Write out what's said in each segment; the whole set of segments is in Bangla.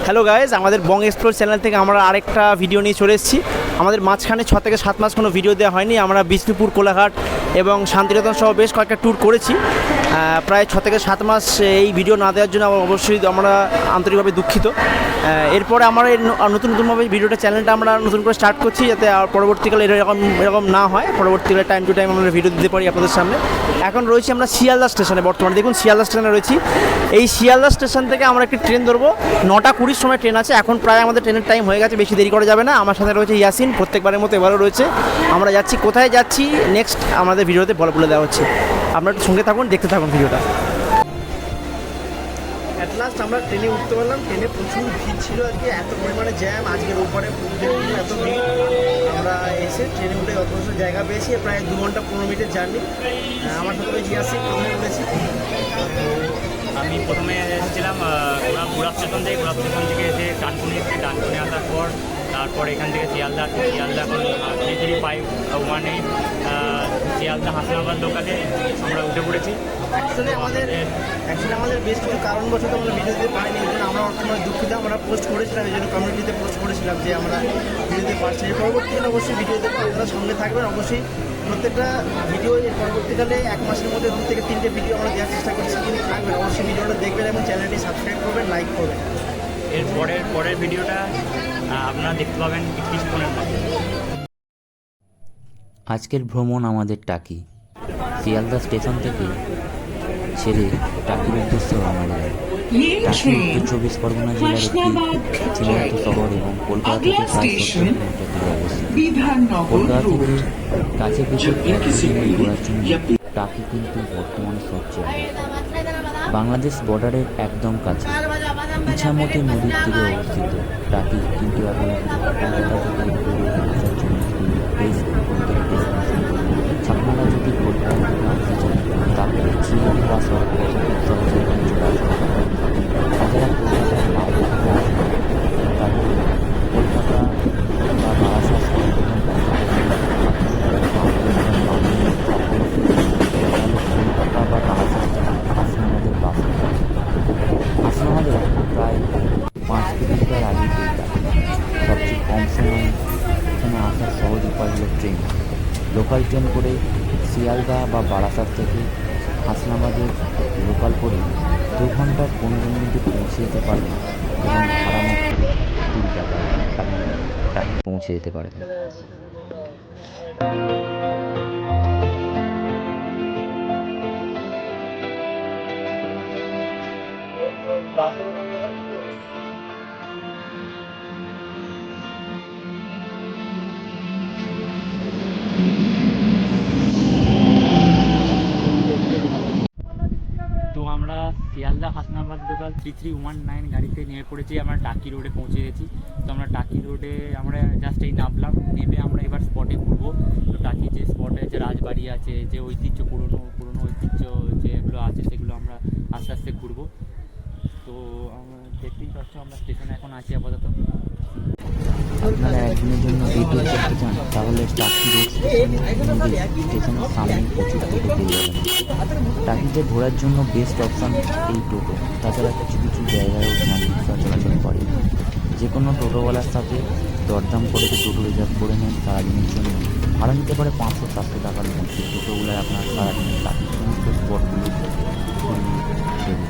হ্যালো গাইজ, আমাদের বং এক্সপ্লোর চ্যানেল থেকে আমরা আরেকটা ভিডিও নিয়ে চলে এসেছি। আমাদের মাঝখানে 6 থেকে 7 মাস কোনো ভিডিও দেওয়া হয়নি। আমরা বিষ্ণুপুর, কোলাঘাট এবং শান্তিনিকেতন সহ বেশ কয়েকটা ট্যুর করেছি। প্রায় 6 থেকে 7 মাস এই ভিডিও না দেওয়ার জন্য অবশ্যই আমরা আন্তরিকভাবে দুঃখিত। এরপরে আমার এই নতুনভাবে ভিডিওটা চ্যানেলটা আমরা নতুন করে স্টার্ট করছি, যাতে পরবর্তীকালে এরকম না হয়। পরবর্তীকালে টাইম টু টাইম আমরা ভিডিও দিতে পারি আপনাদের সামনে। এখন রয়েছি আমরা শিয়ালদা স্টেশনে, বর্তমানে দেখুন শিয়ালদা স্টেশনে রয়েছি। এই শিয়ালদা স্টেশন থেকে আমরা একটি ট্রেন ধরবো, 9:20 সময় ট্রেন আছে। এখন প্রায় আমাদের ট্রেনের টাইম হয়ে গেছে, বেশি দেরি করা যাবে না। আমার সাথে রয়েছে ইয়াসিন, প্রত্যেকবারের মতো এবারও রয়েছে। আমরা যাচ্ছি, কোথায় যাচ্ছি নেক্সট আমাদের ভিডিওতে বলে দেওয়া হচ্ছে। আপনারা একটু সঙ্গে থাকুন, দেখতে থাকুন ভিডিওটা। অ্যাট লাস্ট আমরা ট্রেনে উঠতে পারলাম। ট্রেনে প্রচুর ভিড় ছিল আজকে, এত পরিমাণে জ্যাম আজকের ওপরে এত ভিড়। আমরা এসে ট্রেনে উঠে অত জায়গা পেয়েছি, প্রায় 2 ঘন্টা 15 মিনিটের জার্নি। আমার সাথে রয়েছে ইয়াসিন, প্রথমে বলেছি। আমি প্রথমে এসেছিলাম গুড়াপ স্টেশন থেকে এসে ডানকুনি আসার পর তারপর এখান থেকে শিয়ালদা এখন 3351 শিয়ালদা হাসনাবাদ লোকালে আমরা উঠে পড়েছি। অ্যাকচুয়ালি আমাদের বেশ কিছু কারণবশত আমরা ভিডিও দিতে পারিনি, এই জন্য আমরা অনেক দুঃখিত। আমরা পোস্ট করেছিলাম, এই জন্য কমিউনিটিতে পোস্ট করেছিলাম যে আমরা ভিডিও দিতে পারছি। পরবর্তীকালে অবশ্যই ভিডিও দেবো, আপনারা সঙ্গে থাকবেন। অবশ্যই প্রত্যেকটা ভিডিও পরবর্তীকালে 1 মাসের মধ্যে 2 থেকে 3টে ভিডিও আমরা দেওয়ার চেষ্টা করছি, কিন্তু থাকবেন। অবশ্যই ভিডিওটা দেখবেন এবং চ্যানেলটি সাবস্ক্রাইব করবেন, লাইক করবেন। এর পরের ভিডিওটা আপনারা দেখতে পাবেন কিছুক্ষণের মধ্যে। আজকের ভ্রমণ আমাদের টাকি শিয়ালদা স্টেশন থেকে ছেড়ে টাকির উদ্দেশ্যে রওনা দিলাম। টাকি উত্তর 24 পরগনা জেলার একটি ছেলেহাট শহর এবং কলকাতা থেকে প্রায় 70 কিলোমিটার দূরে অবস্থিত। কলকাতা থেকে কাছে পিছিয়ে ঘোরার জন্য টাকি কিন্তু বর্তমানে সবচেয়ে বাংলাদেশ বর্ডারের একদম কাছে ইছামতি নদীর তীরে অবস্থিত। টাকি কিন্তু এখন কলকাতা থেকে আসার জন্য বেশ আপনারা যদি কলকাতা থেকে আসতে চান তাহলে ট্রেন বা সড়ক সহজে এখানে চলে আসতে পারেন। যারা কলকাতার বাইরে থেকে আসবেন তাদের কলকাতা বা বারাসাত কলকাতা বা বারাসাত হাসনাবাদের বাস হাসনাবাদের প্রায় 5 কিলোমিটার আগে সবচেয়ে কম সময়ে এখানে আসার সহজ উপায় হলো ট্রেন। লোকাল ট্রেন করে শিয়ালদা বা বারাসাত থেকে হাসনাবাদের লোকাল করে 2 ঘন্টা 15 মিনিটে পৌঁছে যেতে পারবেন এবং ভাড়া মাত্র 2 টাকা আপনি পৌঁছে যেতে পারবেন। তো আমরা শিয়ালদা হাসনাবাদ লোকাল 3319 গাড়িতে নেমে পড়েছি। আমরা টাকি রোডে পৌঁছে গেছি। তো আমরা টাকি রোডে আমরা জাস্ট এই নামলাম, নেমে আমরা এবার স্পটে ঘুরবো। তো টাকি যে স্পটে যে রাজবাড়ি আছে, যে ঐতিহ্য পুরনো ঐতিহ্য যেগুলো আছে সেগুলো আমরা আস্তে আস্তে ঘুরবো। তো আমরা দেখতেই পাচ্ছ আমরা স্টেশনে এখন আছি আপাতত। আপনারা একদিনের জন্য ডে ট্যুর করতে চান তাহলে টাকি রোড স্টেশনের সামনে প্রচুর টোটো পেয়ে যাবেন। টাকিতে ঘোরার জন্য বেস্ট অপশান এই টোটো। তাছাড়া কিছু কিছু জায়গায়ও রিক্সা চলাচল করে। যে কোনো টোটোওয়ালার সাথে দরদাম করে যে টোটো রিজার্ভ করে নেন সারাদিনের জন্য ভাড়া নিতে পারে 500-700 টাকার মধ্যে। টোটোগুলোয় আপনার সারাদিনের টাকি সমস্ত স্পটগুলো দেবে।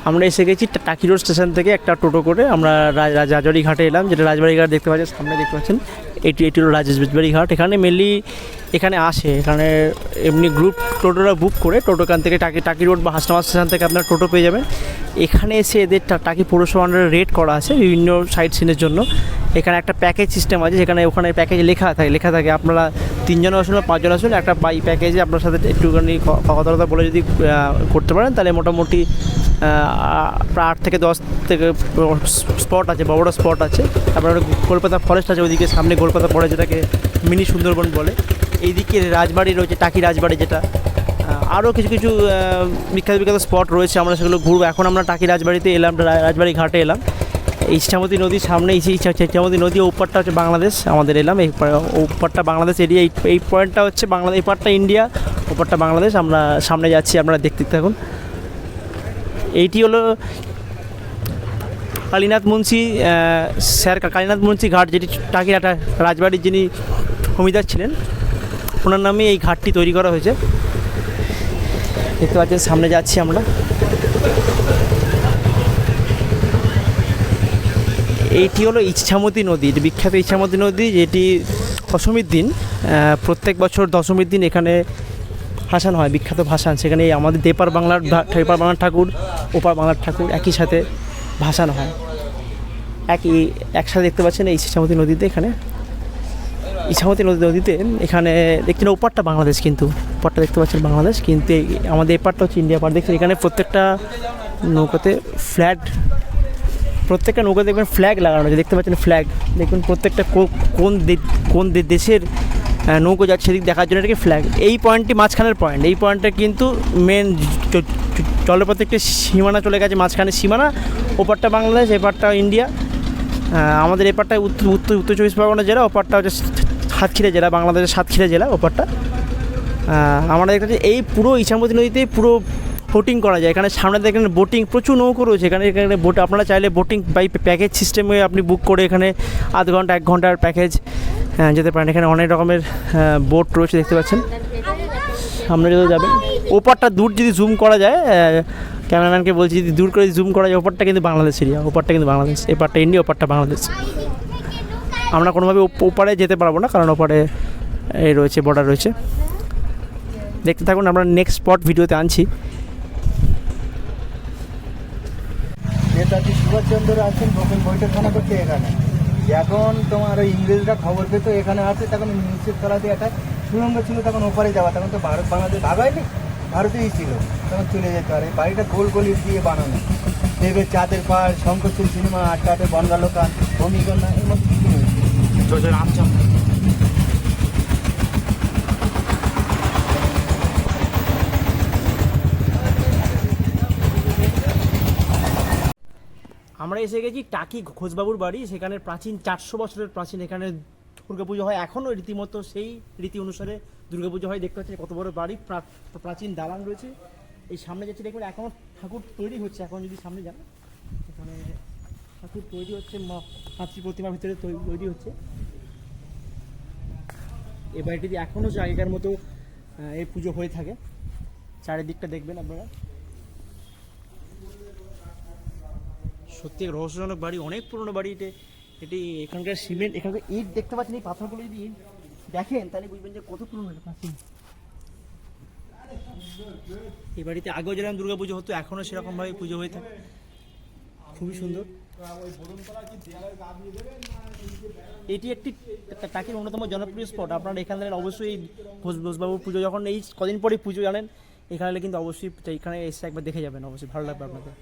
আমরা এসে গেছি টাকি রোড স্টেশন থেকে একটা টোটো করে আমরা রাজবাড়ি ঘাটে এলাম, যেটা রাজবাড়ি ঘাট দেখতে পাচ্ছেন সামনে, দেখতে পাচ্ছেন এটি হলো রাজবাড়ি ঘাট। এখানে মেনলি এখানে আসে, এখানে এমনি গ্রুপ টোটোরা বুক করে টোটোখান থেকে টাকি রোড বা হাসনাবাদ স্টেশন থেকে আপনার টোটো পেয়ে যাবেন। এখানে এসে এদের টাকি পৌরসভা আন্ডারে রেট করা আছে বিভিন্ন সাইট সিনের জন্য। এখানে একটা প্যাকেজ সিস্টেম আছে, যেখানে ওখানে প্যাকেজ লেখা থাকে আপনারা 3 জন আসুন বা 5 জন আসুন, একটা বাই প্যাকেজে আপনার সাথে একটুখানি কথা বলে যদি করতে পারেন তাহলে মোটামুটি প্রায় 8 থেকে 10 থেকে স্পট আছে, বড় স্পট আছে। তারপরে কলকাতা ফরেস্ট আছে ওইদিকে সামনে, কলকাতা পড়ে যেটাকে মিনি সুন্দরবন বলে। এইদিকে রাজবাড়ি রয়েছে, টাকি রাজবাড়ি, যেটা আরও কিছু বিখ্যাত স্পট রয়েছে, আমরা সেগুলো ঘুরবো। এখন আমরা টাকি রাজবাড়িতে এলাম, রাজবাড়ি ঘাটে এলাম। ইছামতি নদীর সামনে, ইছামতি নদী ওপারটা হচ্ছে বাংলাদেশ, আমাদের এলাম এই ওপারটা বাংলাদেশ এরিয়া। এই পয়েন্টটা হচ্ছে বাংলাদেশ, এই পারটা ইন্ডিয়া, ওপারটা বাংলাদেশ। আমরা সামনে যাচ্ছি, আপনারা দেখতে থাকুন। এইটি হলো কালীনাথ মুন্সি স্যার কালীনাথ মুন্সি ঘাট, যেটি টাকির একটা রাজবাড়ির যিনি জমিদার ছিলেন, ওনার নামে এই ঘাটটি তৈরি করা হয়েছে। দেখতে পাচ্ছেন সামনে যাচ্ছি আমরা। এইটি হলো ইছামতি নদী, এটি বিখ্যাত ইছামতি নদী, যেটি দশমীর দিন প্রত্যেক বছর দশমীর দিন এখানে ভাসান হয়, বিখ্যাত ভাসান। সেখানে আমাদের এপার বাংলার ঠাকুর ওপার বাংলার ঠাকুর একই সাথে ভাসানো হয়, একসাথে দেখতে পাচ্ছেন এই ইছামতি নদীতে। এখানে ইছামতি নদীতে এখানে দেখছেন ওপারটা বাংলাদেশ, কিন্তু ওপারটা দেখতে পাচ্ছেন বাংলাদেশ, কিন্তু আমাদের এপারটা হচ্ছে ইন্ডিয়া পার। দেখছেন এখানে প্রত্যেকটা নৌকাতে ফ্ল্যাগ, প্রত্যেকটা নৌকা দেখবেন ফ্ল্যাগ লাগানো আছে, দেখতে পাচ্ছেন ফ্ল্যাগ। দেখুন প্রত্যেকটা কোন দেশের নৌকো যাচ্ছে সেদিক দেখার জন্য এটাকে ফ্ল্যাগ। এই পয়েন্টটি মাঝখানের পয়েন্ট, এই পয়েন্টটা কিন্তু মেন জলপথে একটি সীমানা চলে গেছে, মাঝখানে সীমানা, ওপারটা বাংলাদেশ, এপারটা ইন্ডিয়া। আমাদের এপারটা উত্তর চব্বিশ পরগনা জেলা, ওপারটা হচ্ছে সাতক্ষীরা জেলা, বাংলাদেশের সাতক্ষীরা জেলা ওপারটা। আমরা দেখতে পাচ্ছি এই পুরো ইছামতি নদীতে পুরো বোটিং করা যায়। এখানে সামনে দেখেন বোটিং, প্রচুর নৌকো রয়েছে এখানে। বোট আপনারা চাইলে বোটিং বাই প্যাকেজ সিস্টেমে আপনি বুক করে এখানে আধ ঘন্টা 1 ঘন্টার প্যাকেজ যেতে পারেন। এখানে অনেক রকমের বোট রয়েছে দেখতে পাচ্ছেন। সামনে যদি যাবেন ওপারটা দূর যদি জুম করা যায়, ক্যামেরাম্যানকে বলছি যদি দূর করে জুম করা যায়, ওপারটা কিন্তু বাংলাদেশ এরিয়া, ওপারটা কিন্তু বাংলাদেশ, এপারটা ইন্ডিয়া, ওপারটা বাংলাদেশ। আমরা কোনোভাবে ওপারে যেতে পারবো না, কারণ ওপারে এই রয়েছে, বর্ডার রয়েছে। দেখতে থাকুন, আমরা নেক্সট স্পট ভিডিওতে আনছি। নেতাজি সুভাষচন্দ্র আছেন বৈঠকখানা করতে এখানে। এখন তোমার ওই ইংরেজরা খবর পেতো এখানে আছে, তখন নিশ্চিত তলাতে একটা সুড়ঙ্গ ছিল, তখন ওপারে যাওয়া, তখন তো ভারত বাংলাদেশ ভাগ হয়নি, ভারতেই ছিল, তখন চলে যেতে পারে। বাড়িটা গোল গোল ইট দিয়ে বানানো, দেবের চাঁদের পাহাড়, শঙ্করচূড় সিনেমা, আটকাটে বনগালোকান, ভূমিকন্যা, এর মধ্যে কিছু হয়েছে। আমরা এসে গেছি টাকি ঘোষবাবুর বাড়ি। সেখানে প্রাচীন 400 বছরের প্রাচীন এখানে দুর্গাপুজো হয় এখনও রীতিমতো, সেই রীতি অনুসারে দুর্গাপুজো হয়। দেখতে পাচ্ছেন কত বড় বাড়ি, প্রাচীন দালান রয়েছে। এই সামনে যাচ্ছে দেখবেন এখনও ঠাকুর তৈরি হচ্ছে, এখন যদি সামনে যান এখানে ঠাকুর তৈরি হচ্ছে, মাতৃ প্রতিমার ভিতরে তৈরি হচ্ছে। এই বাড়িটিতে এখনও আগেকার মতো এই পুজো হয়ে থাকে। চারিদিকটা দেখবেন আপনারা, সত্যি রহস্যজনক বাড়ি, অনেক পুরনো বাড়ি। এটি এখানকার সিমেন্ট, এখানকার ইট দেখতে পাচ্ছেন, এই পাথরগুলো যদি ইট দেখেন তাহলে বুঝবেন যে কত পুরনো প্রাচীন। এই বাড়িতে আগেও যেরকম দুর্গা পুজো হতো, এখনও সেরকমভাবে পুজো হয়ে থাকে, খুবই সুন্দর। এটি একটি টাকির অন্যতম জনপ্রিয় স্পট। আপনারা এখানে অবশ্যই ঘোষবাবুর পুজো যখন এই কদিন পরেই পুজো জানেন, এখানে কিন্তু অবশ্যই এখানে এসে একবার দেখে যাবেন, অবশ্যই ভালো লাগবে আপনাদের।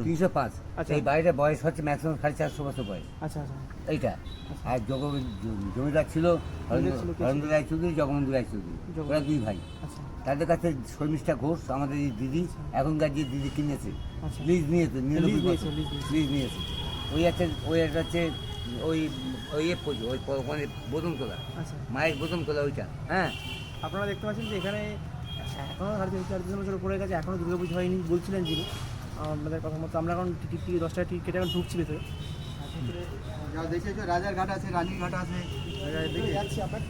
305। আচ্ছা। এই বাড়িটার বয়স হচ্ছে ম্যাক্সিমাম 450 বছর বয়স আচ্ছা আচ্ছা। এইটা। আর জমিদার ছিল হরেন্দ্র রায়চৌধুরী, জগবন্ধু রায়চৌধুরী, ওরা 2 ভাই। আচ্ছা তাদের কাছে শর্মিষ্ঠা ঘোষ, আমাদের এই দিদি, এখনকার যে দিদি কিনেছে, আচ্ছা। লিজ নিয়েছে, লিজ নিয়েছে। ওই একটা হচ্ছে ওই ওখানে বোদনতলা, আচ্ছা। মায়ের বোদনতলা ওইটা। হ্যাঁ, আপনারা দেখতে পাচ্ছেন যে এখানে এখনও 450 বছর উপরে গেছে, এখনও দুর্গাপুজো হয়নি বলছিলেন যিনি। আমাদের কথা মতো আমরা এখন টিকিট 10 টাকা টিকিট কেটে এখন ঢুকছি ভেতরে। যা দেখেছো রাজার ঘাট আছে, রানীর ঘাট আছে, দেখে যাচ্ছি আপনার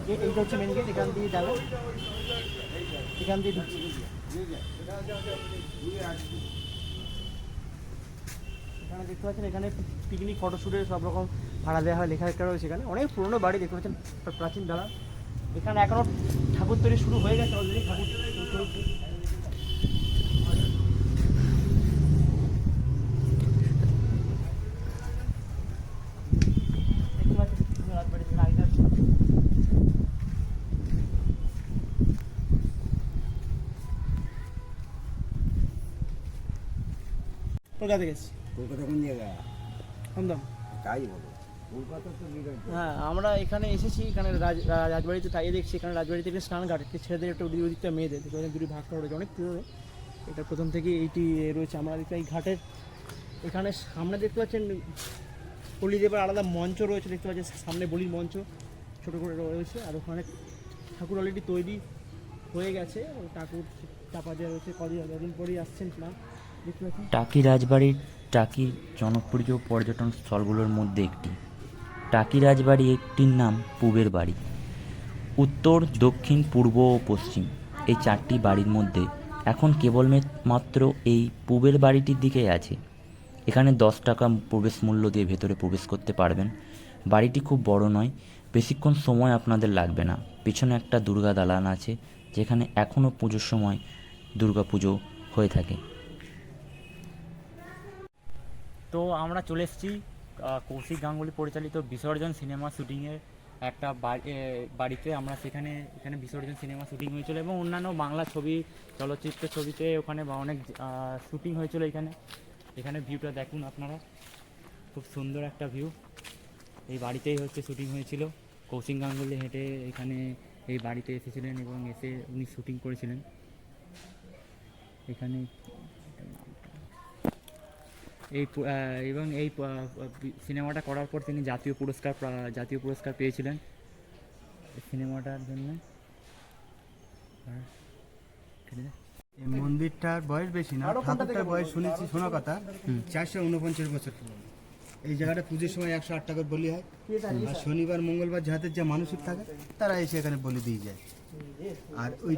গেট, এইটা হচ্ছে মেন গেট, এখান দিয়ে যাবেন, এখান দিয়ে ঢুকছি। এখানে দেখতে পাচ্ছেন এখানে পিকনিক ফটোশ্যুটের সব রকম ভাড়া দেওয়া হয়, লেখা রয়েছে। এখানে অনেক পুরনো বাড়ি দেখতে পাচ্ছেন, প্রাচীন দালান। এখানে এখনও ঠাকুর তৈরি শুরু হয়ে গেছে অলরেডি, ঠাকুর তৈরি। কলকাতা গেছি। কলকাতা কোন জায়গায়? আমদাম। তাই বলো, কলকাতা তো হ্যাঁ, আমরা এখানে এসেছি, এখানে রাজবাড়িতে তাই দেখছি, এখানে রাজবাড়িতে একটা স্নান ঘাট, একটি ছেলেদের একটা ওদিকটা মেয়েদের, দুটি ভাগ করা রয়েছে, অনেক পুরনো। এটা প্রথম থেকে এইটি রয়েছে। আমরা দেখতে এই ঘাটের এখানে সামনে দেখতে পাচ্ছেন বলিদেবার আলাদা মঞ্চ রয়েছে, দেখতে পাচ্ছেন সামনে বলির মঞ্চ ছোটো করে রয়েছে। আর ওখানে ঠাকুর অলরেডি তৈরি হয়ে গেছে, ঠাকুর চাপা দেওয়া রয়েছে, কদিন পরেই আসছেন না দেখতে পাচ্ছেন। টাকি রাজবাড়ির টাকির জনপ্রিয় পর্যটন স্থলগুলোর মধ্যে একটি। টাকি রাজবাড়ি একটির নাম পূবের বাড়ি। উত্তর, দক্ষিণ, পূর্ব ও পশ্চিম এই 4টি বাড়ির মধ্যে এখন কেবল মাত্র এই পূবের বাড়িটির দিকেই আছে। এখানে 10 টাকা প্রবেশ মূল্য দিয়ে ভেতরে প্রবেশ করতে পারবেন। বাড়িটি খুব বড় নয়, বেশিক্ষণ সময় আপনাদের লাগবে না। পেছনে একটা দুর্গা দালান আছে, যেখানে এখনও পুজোর সময় দুর্গা পুজো হয়ে থাকে। তো আমরা চলে এসেছি কৌশিক গাঙ্গুলি পরিচালিত বিসর্জন সিনেমা শ্যুটিংয়ের একটা বাড়িতে। আমরা এখানে বিসর্জন সিনেমা শ্যুটিং হয়েছিল এবং অন্যান্য বাংলা ছবি, চলচ্চিত্র ছবিতে ওখানে অনেক শ্যুটিং হয়েছিল। এখানে ভিউটা দেখুন আপনারা, খুব সুন্দর একটা ভিউ। এই বাড়িতেই শ্যুটিং হয়েছিল। কৌশিক গাঙ্গুলি হেঁটে এখানে এই বাড়িতে এসেছিলেন এবং এসে উনি শ্যুটিং করেছিলেন এখানে। এবং এই সিনেমাটা করার পর তিনি জাতীয় পুরস্কার পেয়েছিলেন এই সিনেমাটার জন্য। এই মন্দিরটার বয়স বেশি না, ঠাকুরটার বয়স শুনেছি শোনা কথা 449 বছর। এই জায়গাটা পুজোর সময় 108 টাকার বলি হয়, আর শনিবার মঙ্গলবার যাদের যা মানসিক থাকে তারা এসে এখানে বলি দিয়ে যায়। আর ওই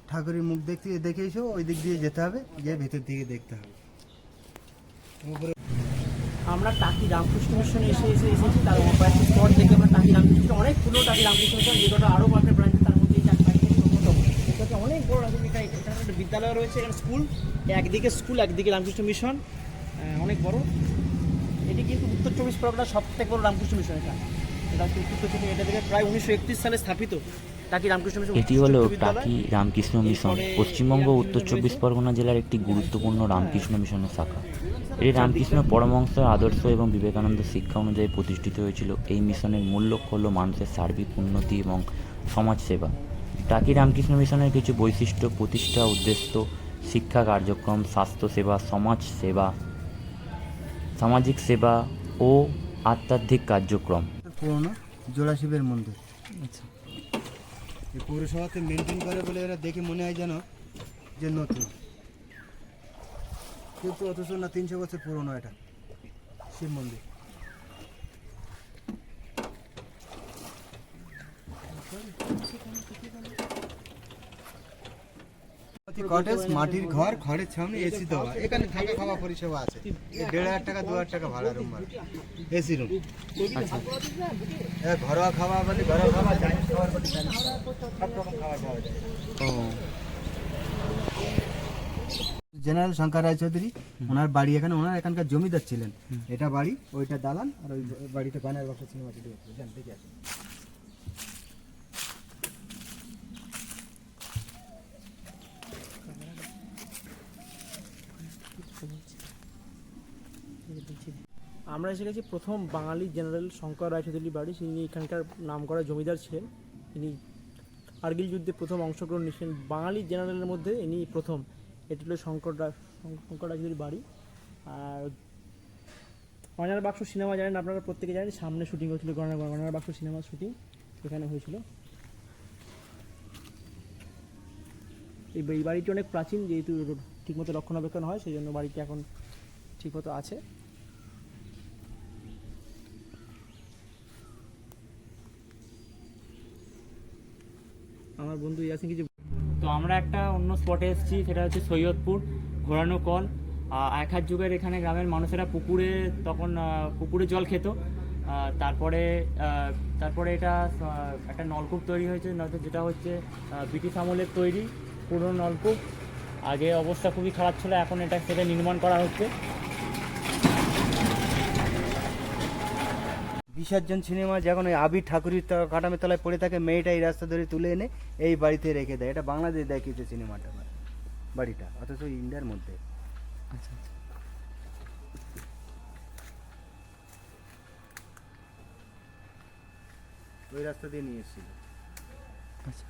ঠাকুরের মুখ দেখে এসো, ওই দিক দিয়ে যেতে হবে, গিয়ে ভেতর দিকে দেখতে হবে। আমরা টাকি রামকৃষ্ণ মিশনে এসেছি। তার কয়েকটি স্পট দেখে আমরা টাকি রামকৃষ্ণ, অনেক পুরো টাকি রামকৃষ্ণ মিশন, যেটা আরও কয়েকটা ব্রাঞ্চ, তার মধ্যে এই চারটি অন্যতম। এটা অনেক বড় রামকৃষ্ণ, এখানে একটা বিদ্যালয় রয়েছে, এখানে স্কুল, একদিকে স্কুল একদিকে রামকৃষ্ণ মিশন, অনেক বড়। এটি কিন্তু উত্তর 24 পরগনার সবথেকে বড় রামকৃষ্ণ মিশন। এটা থেকে প্রায় 1931 সালে স্থাপিত টাকি রামকৃষ্ণ মিশন। এটি হলো টাকি রামকৃষ্ণ মিশন, পশ্চিমবঙ্গ উত্তর 24 পরগনা জেলার একটি গুরুত্বপূর্ণ রামকৃষ্ণ মিশনের শাখা। এটি রামকৃষ্ণ পরমহংসের আদর্শ এবং বিবেকানন্দের শিক্ষা অনুযায়ী প্রতিষ্ঠিত হয়েছিল। এই মিশনের মূল লক্ষ্য হল মানুষের সার্বিক উন্নতি এবং সমাজসেবা। টাকি রামকৃষ্ণ মিশনের কিছু বৈশিষ্ট্য: প্রতিষ্ঠা উদ্দেশ্য, শিক্ষা কার্যক্রম, স্বাস্থ্যসেবা, সমাজ সেবা, সামাজিক সেবা ও আধ্যাত্মিক কার্যক্রম। পুরোনো জোড়াশিবের মন্দির। আচ্ছা, এই পৌরসভাতে মেনটেন করে বলে এরা দেখে মনে হয় যেন যে নতুন, কিন্তু অথচ না 300 বছর পুরনো এটা শিব মন্দির। কটেজ, মাটির ঘর, খড়ের ছাউনি, এসি দেওয়া। এখানে থাকা খাওয়া পরিষেবা আছে। 1,500 টাকা 2,000 টাকা ভাড়া রুম, এসি রুম। আচ্ছা, ঘরোয়া খাওয়া বলে ঘরোয়া খাওয়া, চাইনিজ খাবার বলে চাইনিজ, সব রকম খাবার পাওয়া যায়। জেনারেল শঙ্কর রায়চৌধুরী, ওনার বাড়ি এখানে, ওনার এখানকার জমিদার ছিলেন। এটা বাড়ি, ওইটা দালান, আর ওই বাড়িতে গানের বাক্স সিনেমা ছিল। দেখে আছে। আমরা এসে গেছি প্রথম বাঙালি জেনারেল শঙ্কর রায়চৌধুরী বাড়ি। তিনি এখানকার নামকরা জমিদার ছিলেন। তিনি কার্গিল যুদ্ধে প্রথম অংশগ্রহণ নিয়েছিলেন। বাঙালি জেনারেলের মধ্যে ইনি প্রথম। এটি হলো শঙ্কর রায়চৌধুরী বাড়ি। আর গয়নার বাক্স সিনেমা জানেন আপনারা, প্রত্যেকে জানেন, সামনে শুটিং হয়েছিল গয়নার বাক্স সিনেমার শুটিং এখানে হয়েছিল। এই বাড়িটি অনেক প্রাচীন, যেহেতু ঠিকমতো রক্ষণাবেক্ষণ হয়, সেই জন্য বাড়িটি এখন ঠিকমতো আছে। আমার বন্ধু ইয়াসিন কিছু। তো আমরা একটা অন্য স্পটে এসেছি, সেটা হচ্ছে সৈয়দপুর ঘোরানো কল। এক যুগের এখানে গ্রামের মানুষেরা পুকুরে জল খেত। তারপরে এটা একটা নলকূপ তৈরি হয়েছে, যেটা হচ্ছে ব্রিটিশ আমলের তৈরি পুরনো নলকূপ। আগে অবস্থা খুবই খারাপ ছিল, এখন সেটা নির্মাণ করা হচ্ছে। বিসর্জন সিনেমা যখন ওই আবির ঠাকুরের কাটামের তলায় পড়ে থাকে, মেয়েটা এই রাস্তা ধরে তুলে এনে এই বাড়িতে রেখে দেয়। এটা বাংলাদেশ দেখিয়েছে সিনেমাটা, বাড়িটা, অথচ ইন্ডিয়ার মধ্যে। আচ্ছা, ওই রাস্তা দিয়ে নিয়ে এসেছিল। আচ্ছা,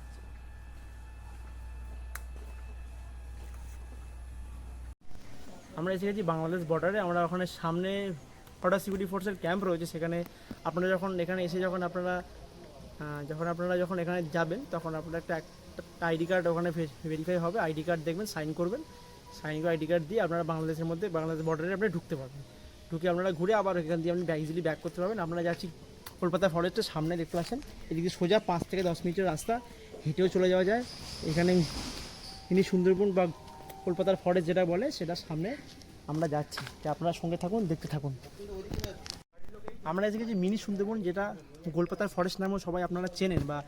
আমরা এসে গেছি বাংলাদেশ বর্ডারে। আমরা ওখানে সামনে বর্ডার সিকিউরিটি ফোর্সের ক্যাম্প রয়েছে। সেখানে আপনারা যখন এখানে এসে যখন আপনারা এখানে যাবেন, তখন আপনারা একটা আইডি কার্ড ওখানে ভেরিফাই হবে। আইডি কার্ড দেখবেন, সাইন করবেন। সাইন করে আইডি কার্ড দিয়ে আপনারা বাংলাদেশের মধ্যে বাংলাদেশ বর্ডারে আপনি ঢুকতে পারবেন। ঢুকে আপনারা ঘুরে আবার এখান দিয়ে আপনি ইজিলি ব্যাক করতে পারবেন। আপনারা যাচ্ছি কলকাতা ফরেস্টের সামনে দেখতে পাচ্ছেন, এদিকে সোজা 5 থেকে 10 মিনিটের রাস্তা, হেঁটেও চলে যাওয়া যায়। এখানে মিনি সুন্দরবন বা কলকাতার ফরেস্ট যেটা বলে সেটা সামনে আমরা যাচ্ছি, যে আপনারা সঙ্গে থাকুন, দেখতে থাকুন। আমরা এসে গেছি মিনি সুন্দরবন, যেটা কলকাতার ফরেস্ট নামেও সবাই আপনারা চেনেন বা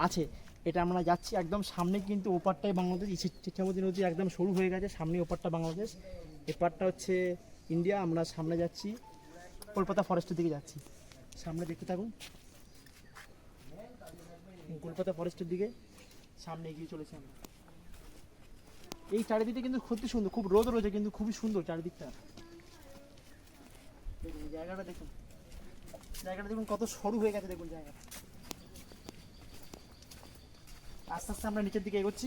আছে। এটা আমরা যাচ্ছি একদম সামনে, কিন্তু ওপারটাই বাংলাদেশ, ইচ্ছামতি নদী একদম শুরু হয়ে গেছে সামনে, ওপারটা বাংলাদেশ, এপারটা হচ্ছে ইন্ডিয়া। আমরা সামনে যাচ্ছি কলকাতা ফরেস্টের দিকে যাচ্ছি, সামনে দেখতে থাকুন। কলকাতা ফরেস্টের দিকে সামনে এগিয়ে চলেছি আমরা। এই চারিদিকটা কিন্তু খুবই সুন্দর, খুব রোদ রয়েছে কিন্তু খুবই সুন্দর চারিদিকটা। দেখুন জায়গাটা দেখুন, জায়গাটা দেখুন কত সরু হয়ে গেছে, দেখুন জায়গাটা। আস্তে আস্তে আমরা নিচের দিকে এগোচ্ছি।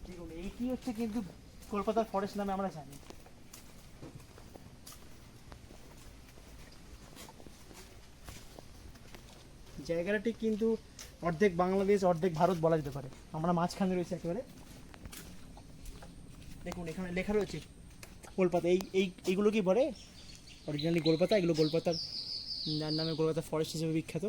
দেখুন এইটি হচ্ছে কিন্তু কলকাতার ফরেস্ট নামে আমরা জানি। জায়গাটি কিন্তু অর্ধেক বাংলাদেশ অর্ধেক ভারত বলা যেতে পারে, আমরা মাঝখানে রয়েছে একেবারে। দেখুন এখানে লেখা রয়েছে কলকাতা, এইগুলো কি বলে অরিজিনালি কলকাতা, এগুলো কলকাতার যার নামে কলকাতা ফরেস্ট হিসেবে বিখ্যাত।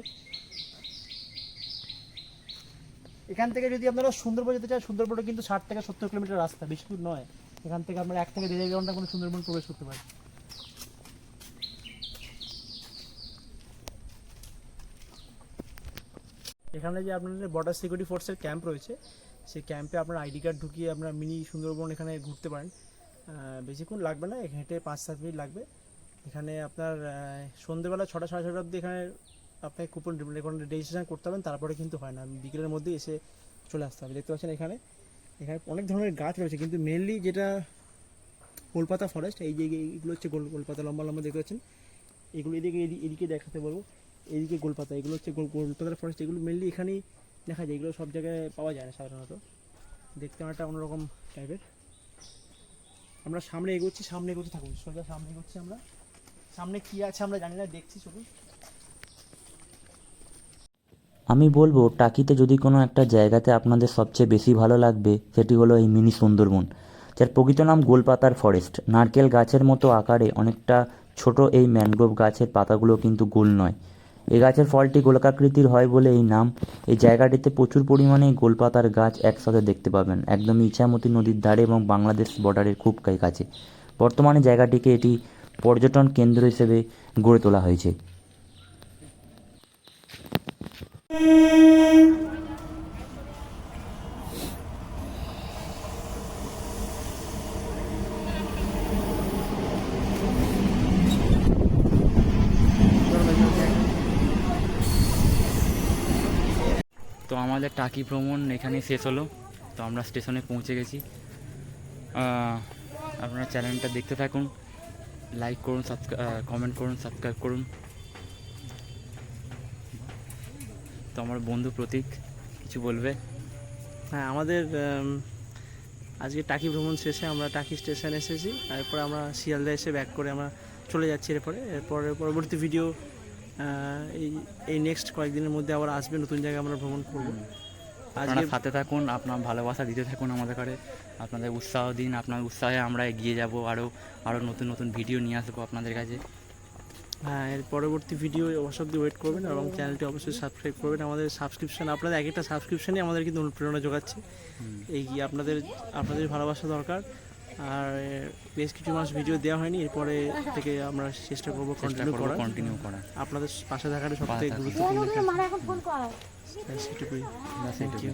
এখান থেকে যদি আপনারা সুন্দরবন যেতে চান, সুন্দরবনে কিন্তু 60 থেকে 70 কিলোমিটার রাস্তা, বেশি দূর নয়। এখান থেকে আপনারা 1 থেকে 1.5 ঘন্টা করে সুন্দরবন প্রবেশ করতে পারেন। এখানে যে আপনাদের বর্ডার সিকিউরিটি ফোর্সের ক্যাম্প রয়েছে, সেই ক্যাম্পে আপনার আইডি কার্ড ঢুকিয়ে আপনারা মিনি সুন্দরবন এখানে ঘুরতে পারেন। বেশিক্ষণ লাগবে না, হেঁটে 5-7 মিনিট লাগবে। এখানে আপনার সন্ধ্যেবেলা 6টা সাড়ে 6টা অবধি এখানে আপনাকে কুপন রেজিস্ট্রেশন করতে হবেন, তারপরে কিন্তু হয় না, বিকেলের মধ্যে এসে চলে আসতে হবে। দেখতে পাচ্ছেন এখানে অনেক ধরনের গাছ রয়েছে, কিন্তু মেনলি যেটা কলকাতা ফরেস্ট, এই যে এইগুলো হচ্ছে কলকাতা লম্বা লম্বা দেখতে পাচ্ছেন, এগুলো এদিকে দেখাতে বলবো, এইদিকে কলকাতা, এগুলো হচ্ছে কলকাতার ফরেস্ট। এগুলো মেনলি এখানেই দেখা যায়, এগুলো সব জায়গায় পাওয়া যায় না সাধারণত। দেখতে অনেকটা অন্যরকম টাইপের। আমরা সামনে এগোচ্ছি থাকুন, সোজা সামনে এগোচ্ছি আমরা। সামনে কী আছে আমরা জানি না, দেখছি শুধু। আমি বলবো টাকিতে যদি কোনো একটা জায়গাতে আপনাদের সবচেয়ে বেশি ভালো লাগবে, সেটি হলো এই মিনি সুন্দরবন, যার প্রকৃত নাম গোলপাতার ফরেস্ট। নারকেল গাছের মতো আকারে অনেকটা ছোট এই ম্যানগ্রোভ গাছের পাতাগুলো কিন্তু গোল নয়। এই গাছের ফলটি গোলকাকৃতির হয় বলে এই নাম। এই জায়গাটিতে প্রচুর পরিমাণে গোলপাতার গাছ একসাথে দেখতে পাবেন, একদমই ইছামতি নদীর ধারে এবং বাংলাদেশ বর্ডারের খুব কাছে। বর্তমানে জায়গাটিকে এটি পর্যটন কেন্দ্র হিসেবে গড়ে তোলা হয়েছে। তো আমাদের টাকি ভ্রমণ এখানে শেষ হলো। তো আমরা স্টেশনে পৌঁছে গেছি। আপনারা চ্যানেলটা দেখতে থাকুন, লাইক করুন, কমেন্ট করুন, সাবস্ক্রাইব করুন। তো আমার বন্ধু প্রতীক কিছু বলবে। হ্যাঁ, আমাদের আজকে টাকি ভ্রমণ শেষে আমরা টাকি স্টেশন এসেছি, তারপরে আমরা শিয়ালদা এসে ব্যাক করে আমরা চলে যাচ্ছি। এরপরে পরবর্তী ভিডিও এই নেক্সট কয়েকদিনের মধ্যে আবার আসবে, নতুন জায়গায় আমরা ভ্রমণ করবো। আপনারা সাথে থাকুন, আপনার ভালোবাসা দিতে থাকুন আমাদের কাছে, আপনাদের উৎসাহ দিন। আপনার উৎসাহে আমরা এগিয়ে যাব, আরও নতুন নতুন ভিডিও নিয়ে আসবো আপনাদের কাছে। হ্যাঁ, এর পরবর্তী ভিডিও অবশ্যই ওয়েট করবেন এবং চ্যানেলটি অবশ্যই সাবস্ক্রাইব করবেন। আমাদের সাবস্ক্রিপশন, আপনাদের এক একটা সাবস্ক্রিপশনই আমাদের কিন্তু অনুপ্রেরণা যোগাচ্ছে। এই আপনাদের ভালোবাসা দরকার। আর বেশ কিছু মাস ভিডিও দেওয়া হয়নি, এরপরে থেকে আমরা চেষ্টা করবো কন্টিনিউ করা। আপনাদের পাশে থাকাটা সবথেকে গুরুত্বপূর্ণ। সেটুকুই। Thank you.